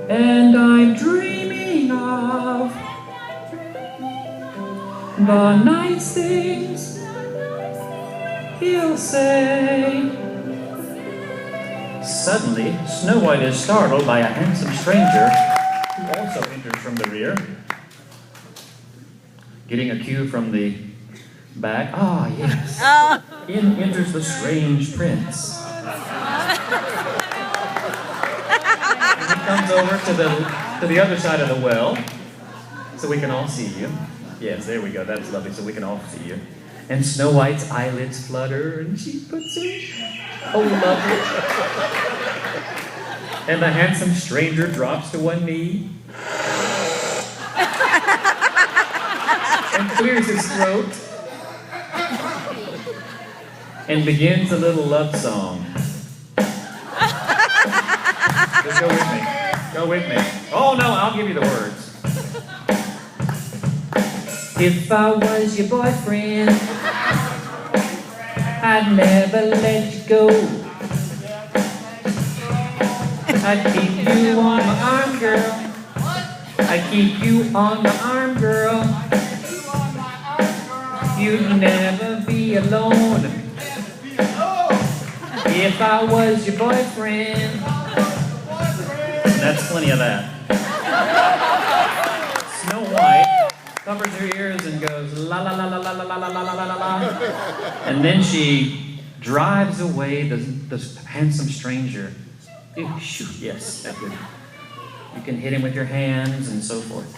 and I'm dreaming of the nice things he'll say. Suddenly, Snow White is startled by a handsome stranger who also enters from the rear. Getting a cue from the back. Ah, yes. In enters the strange prince. And he comes over to the other side of the well, so we can all see you. Yes, there we go. That's lovely, so we can all see you. And Snow White's eyelids flutter, and she puts her, oh, lovely. And the handsome stranger drops to one knee and clears his throat and begins a little love song. Just go with me. Go with me. Oh, no, I'll give you the words. If I was your boyfriend, I'd never let you go. I'd keep you on my arm, girl. I'd keep you on my arm, girl. You'd never be alone. If I was your boyfriend. That's plenty of that. Snow White covers her ears and goes la la la la la la la la la la la la, and then she drives away the handsome stranger. Yes, that's good. You can hit him with your hands and so forth.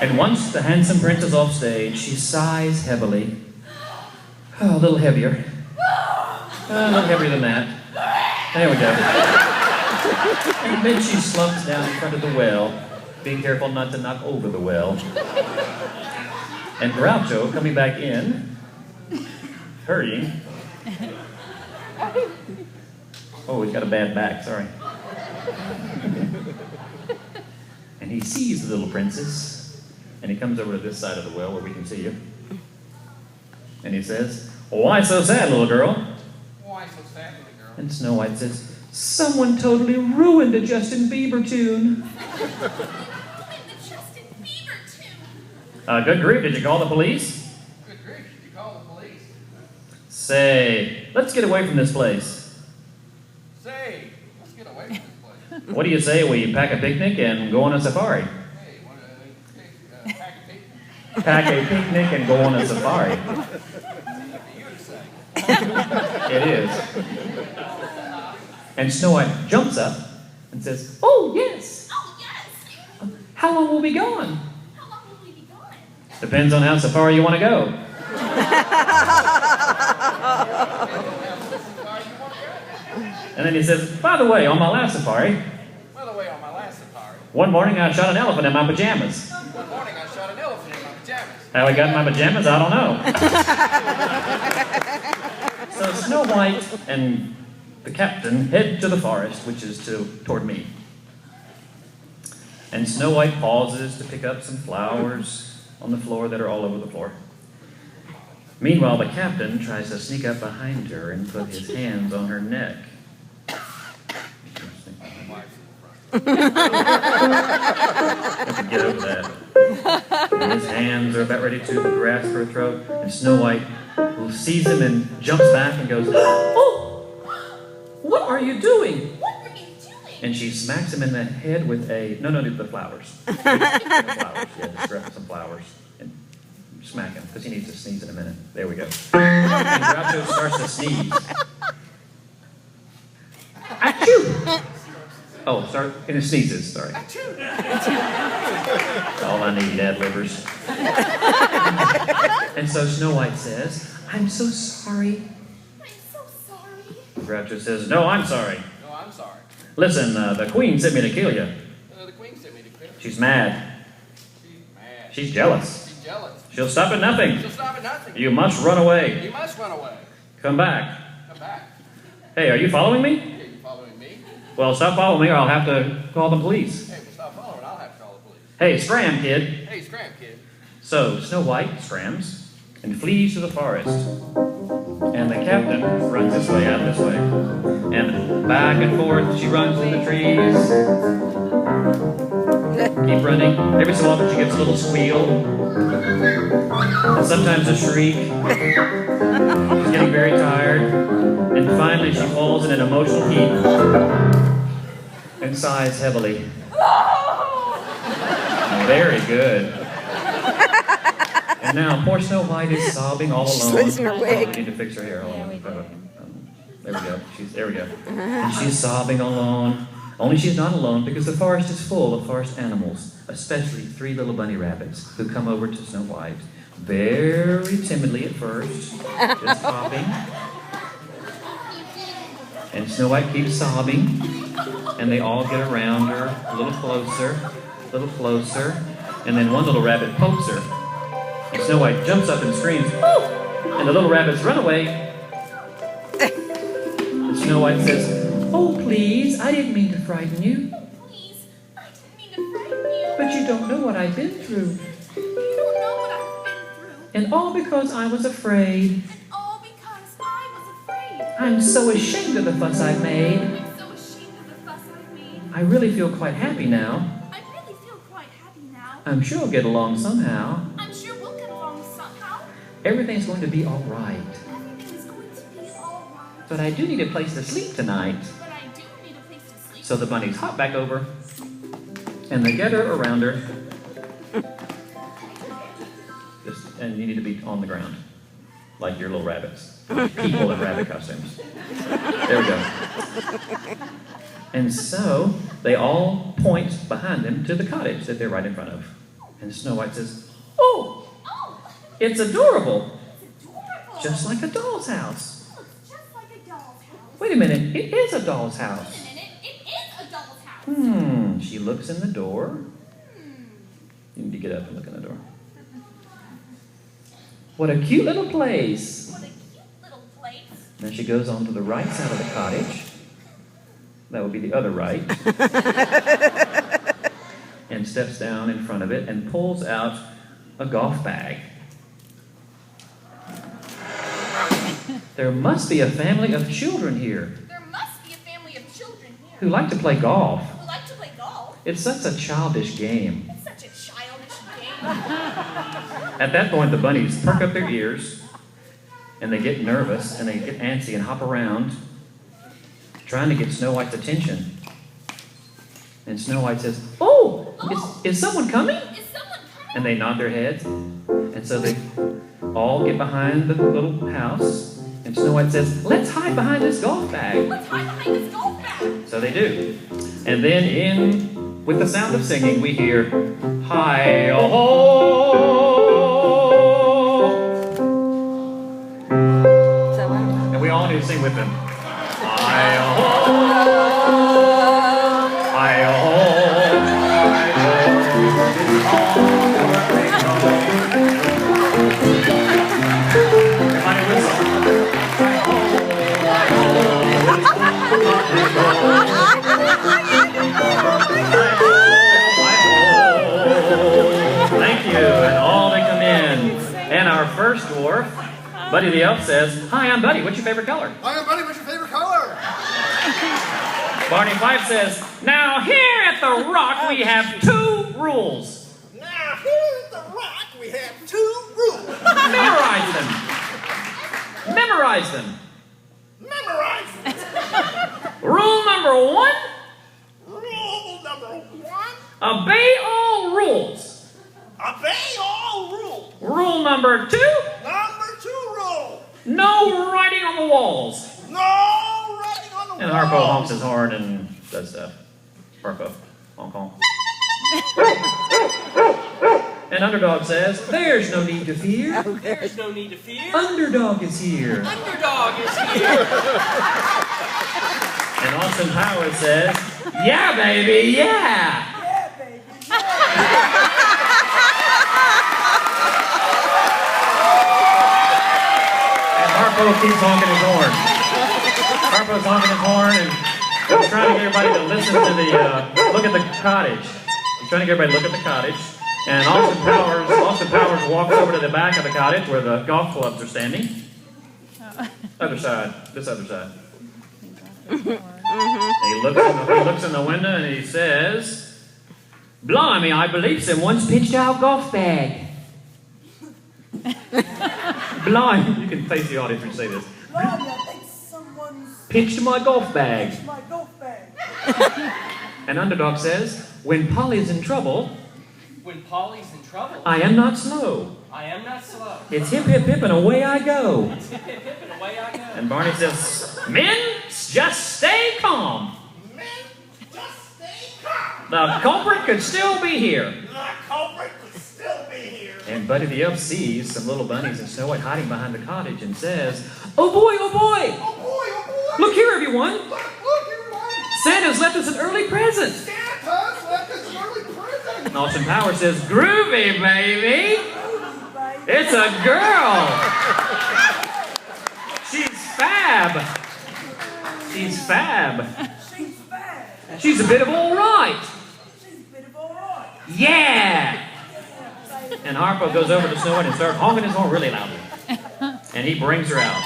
And once the handsome prince is off stage, she sighs heavily. Oh, a little heavier. A little heavier than that. There we go. And then she slumps down in front of the well, being careful not to knock over the well. And Groucho, coming back in, hurrying. Oh, he's got a bad back, sorry. And he sees the little princess, and he comes over to this side of the well where we can see you. And he says, "Why so sad, little girl?" Why so sad, little girl? And Snow White says, "Someone totally ruined a Justin Bieber tune." Good grief, did you call the police? Good grief, did you call the police? Say, let's get away from this place. Say, let's get away from this place. What do you say we pack a picnic and go on a safari? Hey, pack a picnic. Pack a picnic and go on a safari. You to say. It is. And Snow White jumps up and says, "Oh, yes. Oh, yes. How long will we be gone?" How long will we be gone? Depends on how safari you want to go. And then he says, "By the way, on my last safari, one morning I shot an elephant in my pajamas." One morning I shot an elephant in my pajamas. How I got in my pajamas, I don't know. So Snow White and the captain head to the forest, which is toward me. And Snow White pauses to pick up some flowers on the floor that are all over the floor. Meanwhile, the captain tries to sneak up behind her and put his hands on her neck. Get over that. And his hands are about ready to grasp her throat, and Snow White sees him and jumps back and goes, "Oh, what are you doing?" What are you doing? And she smacks him in the head with the flowers. The flowers, yeah, just grab some flowers and smack him, because he needs to sneeze in a minute. There we go. And Groucho starts to sneeze. Achoo! Oh, sorry, and it sneezes, sorry. That's all I need, ad livers. And so Snow White says, "I'm so sorry." I'm so sorry. Groucho says, "No, I'm sorry. No, I'm sorry. Listen, the queen sent me to kill you. The queen sent me to kill you. She's mad. She's mad. She's jealous. She's jealous. She'll stop at nothing. She'll stop at nothing. You must run away. You must run away. Come back. Come back. Hey, are you following me? Hey, you following me? Well, stop following me or I'll have to call the police. Hey, well, stop following. I'll have to call the police. Hey, scram, kid." Hey, scram, kid. So Snow White scrams, and flees to the forest. And the captain runs this way, out this way. And back and forth, she runs through the trees. Keep running. Every so often she gets a little squeal. And sometimes a shriek. She's getting very tired. And finally she falls in an emotional heap and sighs heavily. Very good. And now poor Snow White is sobbing all alone. She's losing her wig. We need to fix her hair. Hold on. There we go. There we go. And she's sobbing alone. Only she's not alone because the forest is full of forest animals, especially 3 little bunny rabbits who come over to Snow White very timidly at first, just hopping. And Snow White keeps sobbing, and they all get around her a little closer, and then one little rabbit pokes her. And Snow White jumps up and screams, "Oh!" And the little rabbits run away. And Snow White says, "Oh, please, I didn't mean to frighten you. Please, I didn't mean to frighten you. But you don't know what I've been through. You don't know what I've been through. And all because I was afraid. And all because I was afraid. I'm so ashamed of the fuss I've made. I'm so ashamed of the fuss I've made. I really feel quite happy now. I really feel quite happy now. I'm sure we'll get along somehow. I'm sure we'll get along somehow. Everything's going to be all right. Everything is going to be all right. But I do need a place to sleep tonight." But I do need a place to sleep. So the bunnies hop back over, and they gather around her. And you need to be on the ground, like your little rabbits. People in rabbit costumes. There we go. And so they all point behind them to the cottage that they're right in front of. And Snow White says, "Oh, Oh, it's adorable, it's adorable. just like a doll's house." It looks just like a doll's house. Wait a minute, it is a doll's house. Wait a minute, it is a doll's house. She looks in the door. You need to get up and look in the door. What a cute little place. What a cute little place. Then she goes on to the right side of the cottage. That would be the other right. And steps down in front of it and pulls out a golf bag. There must be a family of children here There must be a family of children here who like to play golf. who like to play golf. It's such a childish game. It's such a childish game. At that point, the bunnies perk up their ears, and they get nervous, and they get antsy and hop around, trying to get Snow White's attention. And Snow White says, "Oh, is someone coming?" Is someone coming? And they nod their heads. And so they all get behind the little house, and Snow White says, "Let's hide behind this golf bag." Let's hide behind this golf bag. So they do. And then with the sound of singing, we hear, "Hi-oh-ho!" And we all need to sing with them. Hi-oh-ho! Hi-oh-ho! Everybody whistle. Thank you, and all they come in. And our first dwarf, Buddy the Elf, says, "Hi, I'm Buddy. What's your favorite color?" Hi, I'm Buddy. What's your favorite color? Barney Fife says, "Now here at the Rock we have 2 rules. Now, here at the Rock, we have 2 rules. Memorize them. Memorize them. Memorize it. Rule number 1, Rule number 1, obey all rules. obey all rules. Rule number 2, Number 2 rule, no writing on the walls." no writing on the And wall. Harpo honks his horn and does stuff. Harpo, honk honk. And Underdog says, "There's no need to fear. There's no need to fear. Underdog is here." Underdog is here. And Austin Powers says, "Yeah, baby, yeah." And Harpo keeps honking his horn. Harpo's honking his horn and he's trying to get everybody to listen to the, look at the cottage. He's trying to get everybody to look at the cottage. And Austin Powers walks over to the back of the cottage where the golf clubs are standing. Other side, this other side. He looks in the window and he says, "Blimey, I believe someone's pitched our golf bag." Blimey, you can face the audience when you say this. Blimey, I think someone's Pitched my golf bag. pitched my golf bag. And Underdog says, "When Polly's in trouble, When Polly's in trouble, I am not slow. I am not slow. It's hip, hip, hip, and away I go." It's hip, hip, hip, and away I go. And Barney says, "Men, just stay calm. Men, just stay calm. The culprit could still be here." The culprit could still be here. And Buddy the Elf sees some little bunnies and Snow White hiding behind the cottage and says, "Oh boy, oh boy! Oh boy, oh boy. Look here, everyone! Look, everyone. Santa's left us an early present." Santa's left us an early present. And Austin Powers says, "Groovy, baby! It's a girl! She's fab! She's fab! She's bad. She's a bit of all right! She's a bit of all right. Yeah!" And Harpo goes over to Snow White and starts honking his horn really loudly. And he brings her out.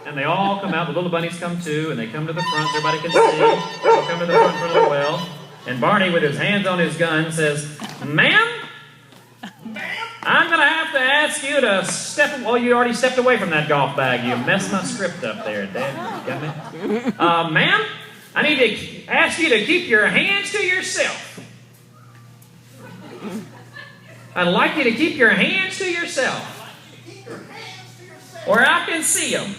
And they all come out. The little bunnies come too, and they come to the front so everybody can see. They come to the front for a little while. And Barney, with his hands on his gun, says, "Ma'am, I'm going to have to ask you to step... Well, you already stepped away from that golf bag. You messed my script up there, Dad. Got me? Ma'am, I need to ask you to keep your hands to yourself. I'd like you to keep your hands to yourself. Keep your hands to yourself. Where I can see them."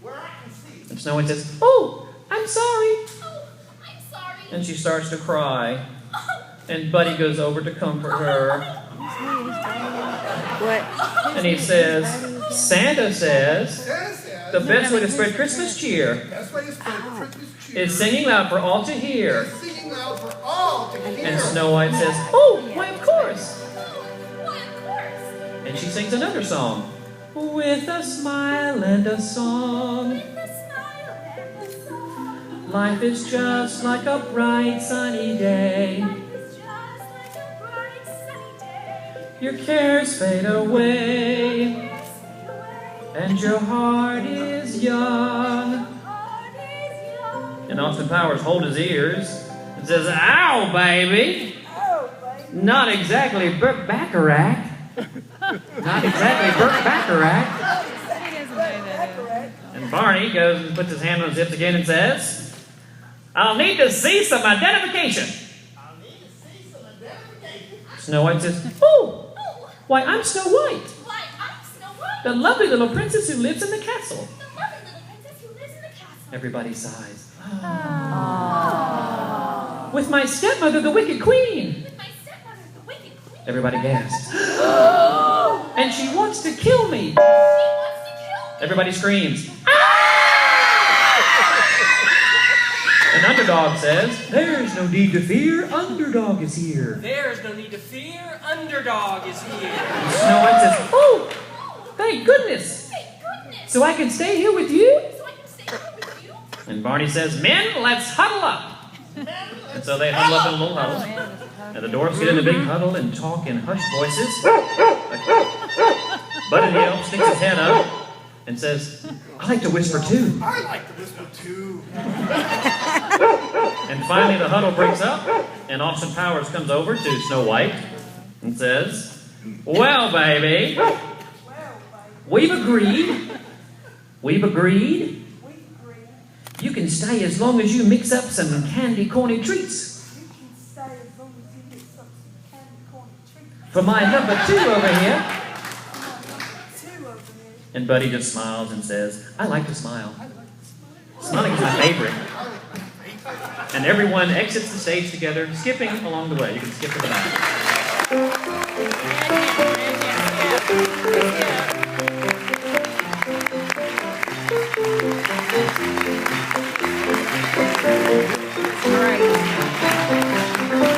Where I can see. And Snow White says, "Oh, I'm sorry." Oh, I'm sorry. And she starts to cry. And Buddy goes over to comfort her. What? And he says, "Santa says Santa says, the best way to spread Christmas cheer best way to spread Christmas cheer is singing loud for all to hear." is singing loud for all to hear. And Snow White says, "Oh, why, of course." Why, of course. And she sings another song. With a smile and a song, With a smile and a song. life is just like a bright sunny day. Life is just like a bright sunny day. Your cares fade away, Cares fade away. and your heart is young. Heart is young. And Austin Powers holds his ears and says, "Ow, baby!" Oh, baby. Not exactly Burt Bacharach. Not exactly Burt Bacharach. Baccarat. And Barney goes and puts his hand on his hips again and says, "I'll need to see some identification." I'll need to see some identification. Snow White says, "Oh, Oh, why, I'm Snow White, why, I'm Snow White. the lovely little princess who lives in the castle." The lovely little princess who lives in the castle. Everybody sighs. With my stepmother, the wicked queen. With my stepmother, the wicked queen. Everybody gasps. And she wants to kill me. She wants to kill me. Everybody screams. And Underdog says, "There's no need to fear. Underdog is here." There's no need to fear. Underdog is here. And Snow White says, "Oh, thank goodness. Thank goodness. So I can stay here with you?" So I can stay here with you. And Barney says, "Men, let's huddle up." And so they huddle up in a little huddle. And the dwarfs get in a big huddle and talk in hushed voices. Buddy the Elf sticks his head up and says, "I like to whisper too." I like to whisper too. And finally the huddle breaks up, and Austin Powers comes over to Snow White and says, "Well, baby, Well, baby. we've agreed. We've agreed. We agree. You can stay as long as you mix up some candy corny treats You can stay as long as you get some candy corn treats. for my number 2 over here." Two over here. And Buddy just smiles and says, "I like to smile. Smiling is my favorite." And everyone exits the stage together, skipping along the way. You can skip to the back.